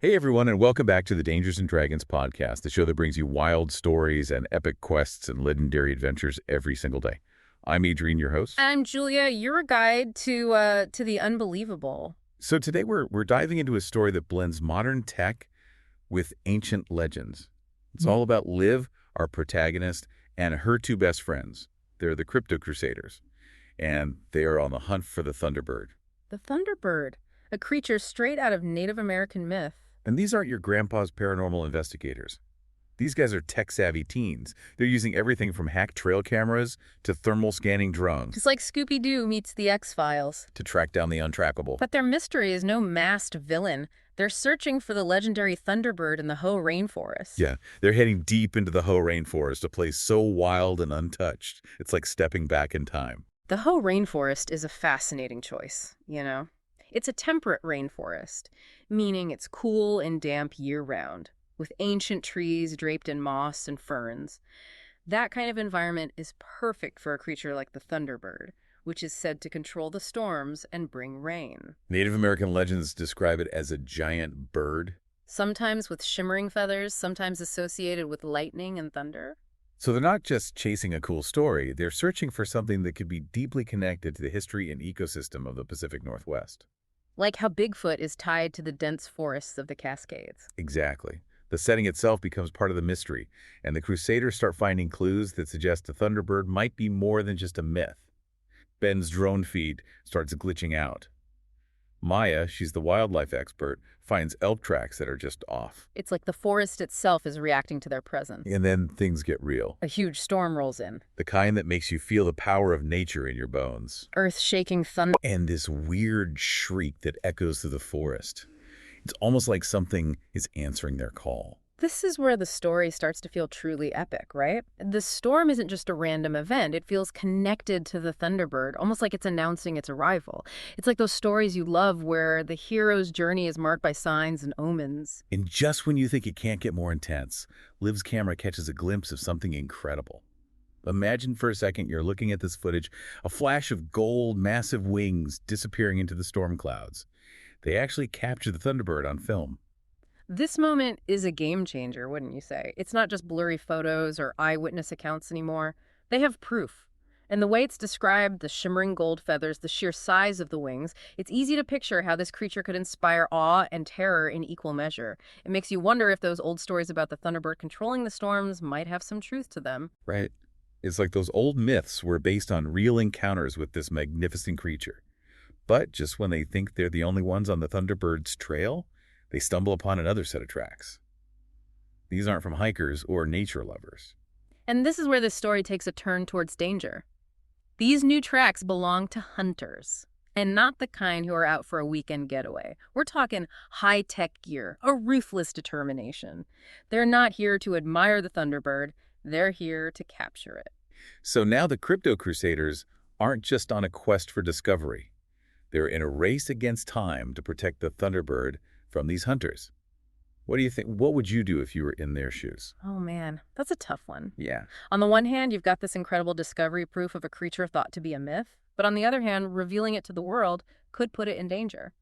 Hey everyone, and welcome back to the Dangers and Dragons podcast, the show that brings you wild stories and epic quests and legendary adventures every single day. I'm Adrian, your host. I'm Julia, your guide to the unbelievable. So today we're diving into a story that blends modern tech with ancient legends. It's all about Liv, our protagonist, and her two best friends. They're the Crypto-Crusaders, and they are on the hunt for the Thunderbird. The Thunderbird, a creature straight out of Native American myth. And these aren't your grandpa's paranormal investigators. These guys are tech-savvy teens. They're using everything from hacked trail cameras to thermal scanning drones It's like Scooby-Doo meets the X-Files. to track down the untrackable. But their mystery is no masked villain. They're searching for the legendary Thunderbird in the Hoh Rainforest. Yeah, they're heading deep into the Hoh Rainforest, a place so wild and untouched. It's like stepping back in time. The Hoh Rainforest is a fascinating choice, you know? It's a temperate rainforest, meaning it's cool and damp year-round, with ancient trees draped in moss and ferns. That kind of environment is perfect for a creature like the Thunderbird, which is said to control the storms and bring rain. Native American legends describe it as a giant bird. Sometimes with shimmering feathers, sometimes associated with lightning and thunder. So they're not just chasing a cool story, they're searching for something that could be deeply connected to the history and ecosystem of the Pacific Northwest. Like how Bigfoot is tied to the dense forests of the Cascades. Exactly. The setting itself becomes part of the mystery, and the Crusaders start finding clues that suggest the Thunderbird might be more than just a myth. Ben's drone feed starts glitching out. Maya, she's the wildlife expert, finds elk tracks that are just off. It's like the forest itself is reacting to their presence. And then things get real. A huge storm rolls in. The kind that makes you feel the power of nature in your bones. Earth-shaking thunder. And this weird shriek that echoes through the forest. It's almost like something is answering their call. This is where the story starts to feel truly epic, right? The storm isn't just a random event. It feels connected to the Thunderbird, almost like it's announcing its arrival. It's like those stories you love where the hero's journey is marked by signs and omens. And just when you think it can't get more intense, Liv's camera catches a glimpse of something incredible. Imagine for a second you're looking at this footage, a flash of gold, massive wings disappearing into the storm clouds. They actually capture the Thunderbird on film. This moment is a game changer, wouldn't you say? It's not just blurry photos or eyewitness accounts anymore. They have proof. And the way it's described, the shimmering gold feathers, the sheer size of the wings, it's easy to picture how this creature could inspire awe and terror in equal measure. It makes you wonder if those old stories about the Thunderbird controlling the storms might have some truth to them. Right. It's like those old myths were based on real encounters with this magnificent creature. But just when they think they're the only ones on the Thunderbird's trail, they stumble upon another set of tracks. These aren't from hikers or nature lovers. And this is where this story takes a turn towards danger. These new tracks belong to hunters, and not the kind who are out for a weekend getaway. We're talking high-tech gear, a ruthless determination. They're not here to admire the Thunderbird. They're here to capture it. So now the Crypto-Crusaders aren't just on a quest for discovery. They're in a race against time to protect the Thunderbird from these hunters. What do you think? What would you do if you were in their shoes? Oh man, that's a tough one. Yeah. On the one hand, you've got this incredible discovery proof of a creature thought to be a myth, but on the other hand, revealing it to the world could put it in danger.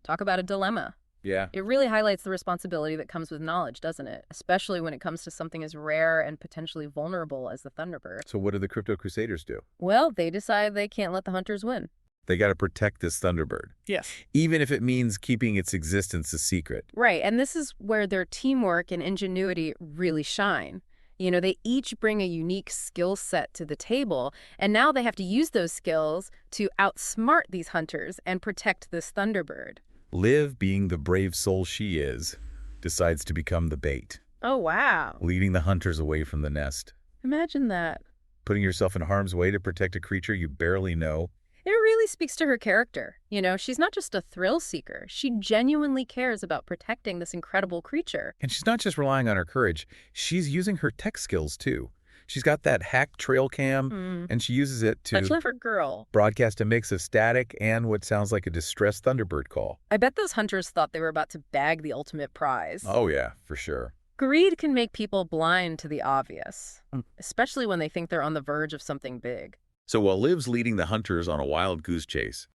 Talk about a dilemma. Yeah. It really highlights the responsibility that comes with knowledge, doesn't it? Especially when it comes to something as rare and potentially vulnerable as the Thunderbird. So what do the Crypto-Crusaders do? Well, they decide they can't let the hunters win. They got to protect this Thunderbird. Yes. Even if it means keeping its existence a secret. Right, and this is where their teamwork and ingenuity really shine. You know, they each bring a unique skill set to the table, and now they have to use those skills to outsmart these hunters and protect this Thunderbird. Liv, being the brave soul she is, decides to become the bait, Oh, wow. leading the hunters away from the nest. Imagine that. Putting yourself in harm's way to protect a creature you barely know. It really speaks to her character. You know, she's not just a thrill seeker. She genuinely cares about protecting this incredible creature. And she's not just relying on her courage, she's using her tech skills too. She's got that hacked trail cam, and she uses it A to clever girl. broadcast a mix of static and what sounds like a distressed Thunderbird call. I bet those hunters thought they were about to bag the ultimate prize. Oh yeah, for sure. Greed can make people blind to the obvious, especially when they think they're on the verge of something big. So while Liv's leading the hunters on a wild goose chase,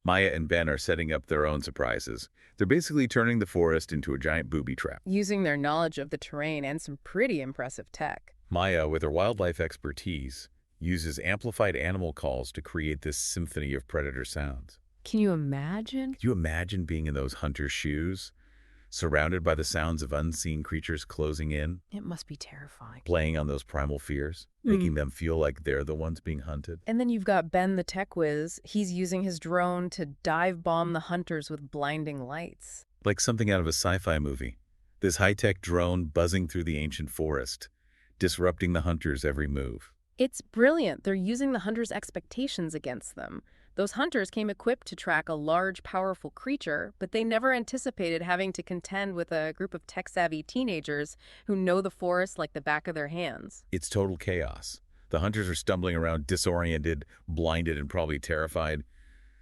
Maya and Ben are setting up their own surprises. They're basically turning the forest into a giant booby trap. Using their knowledge of the terrain and some pretty impressive tech. Maya, with her wildlife expertise, uses amplified animal calls to create this symphony of predator sounds. Can you imagine? Could you imagine being in those hunters' shoes, surrounded by the sounds of unseen creatures closing in, It must be terrifying. playing on those primal fears, making them feel like they're the ones being hunted? And then you've got Ben the tech whiz. He's using his drone to dive bomb the hunters with blinding lights. Like something out of a sci-fi movie. This high-tech drone buzzing through the ancient forest, disrupting the hunters' every move. It's brilliant. They're using the hunters' expectations against them. Those hunters came equipped to track a large, powerful creature, but they never anticipated having to contend with a group of tech-savvy teenagers who know the forest like the back of their hands. It's total chaos. The hunters are stumbling around disoriented, blinded, and probably terrified.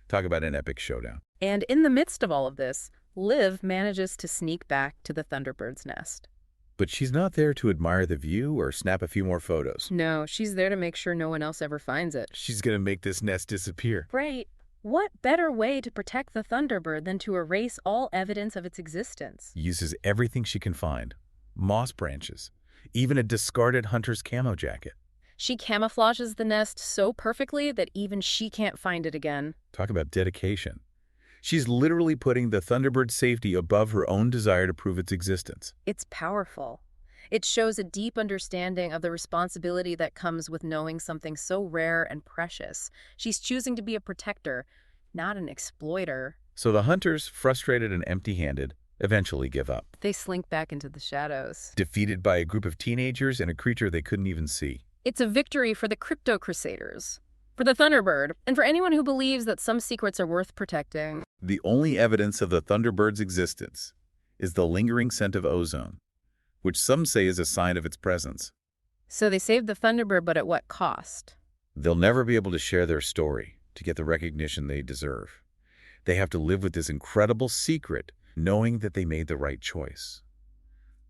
Talk about an epic showdown. And in the midst of all of this, Liv manages to sneak back to the Thunderbird's nest. But she's not there to admire the view or snap a few more photos. No, she's there to make sure no one else ever finds it. She's gonna make this nest disappear. Right. What better way to protect the Thunderbird than to erase all evidence of its existence? Uses everything she can find. Moss branches. Even a discarded hunter's camo jacket. She camouflages the nest so perfectly that even she can't find it again. Talk about dedication. She's literally putting the Thunderbird's safety above her own desire to prove its existence. It's powerful. It shows a deep understanding of the responsibility that comes with knowing something so rare and precious. She's choosing to be a protector, not an exploiter. So the hunters, frustrated and empty-handed, eventually give up. They slink back into the shadows. Defeated by a group of teenagers and a creature they couldn't even see. It's a victory for the Crypto-Crusaders, for the Thunderbird, and for anyone who believes that some secrets are worth protecting. The only evidence of the Thunderbird's existence is the lingering scent of ozone, which some say is a sign of its presence. So they saved the Thunderbird, but at what cost? They'll never be able to share their story to get the recognition they deserve. They have to live with this incredible secret, knowing that they made the right choice.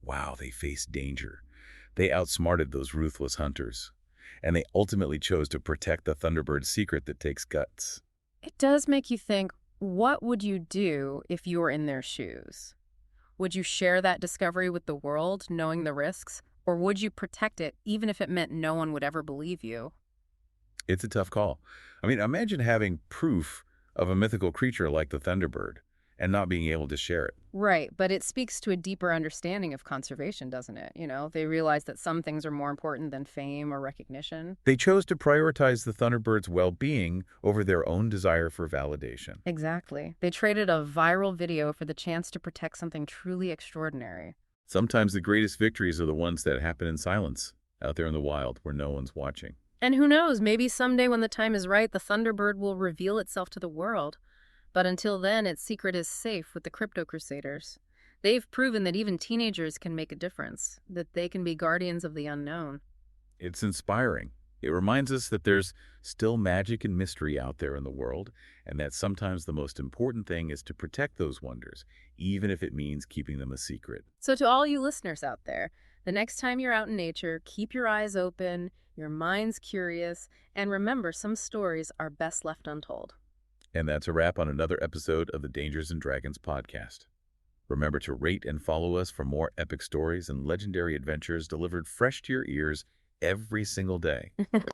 Wow, they faced danger. They outsmarted those ruthless hunters, and they ultimately chose to protect the Thunderbird's secret that takes guts. It does make you think, what would you do if you were in their shoes? Would you share that discovery with the world, knowing the risks? Or would you protect it, even if it meant no one would ever believe you? It's a tough call. I mean, imagine having proof of a mythical creature like the Thunderbird and not being able to share it. Right, but it speaks to a deeper understanding of conservation, doesn't it? They realize that some things are more important than fame or recognition. They chose to prioritize the Thunderbird's well-being over their own desire for validation. Exactly. They traded a viral video for the chance to protect something truly extraordinary. Sometimes the greatest victories are the ones that happen in silence, out there in the wild where no one's watching. And who knows, maybe someday when the time is right, the Thunderbird will reveal itself to the world. But until then, its secret is safe with the Crypto-Crusaders. They've proven that even teenagers can make a difference, that they can be guardians of the unknown. It's inspiring. It reminds us that there's still magic and mystery out there in the world, and that sometimes the most important thing is to protect those wonders, even if it means keeping them a secret. So to all you listeners out there, the next time you're out in nature, keep your eyes open, your mind's curious, and remember, some stories are best left untold. And that's a wrap on another episode of the Dangers and Dragons podcast. Remember to rate and follow us for more epic stories and legendary adventures delivered fresh to your ears every single day.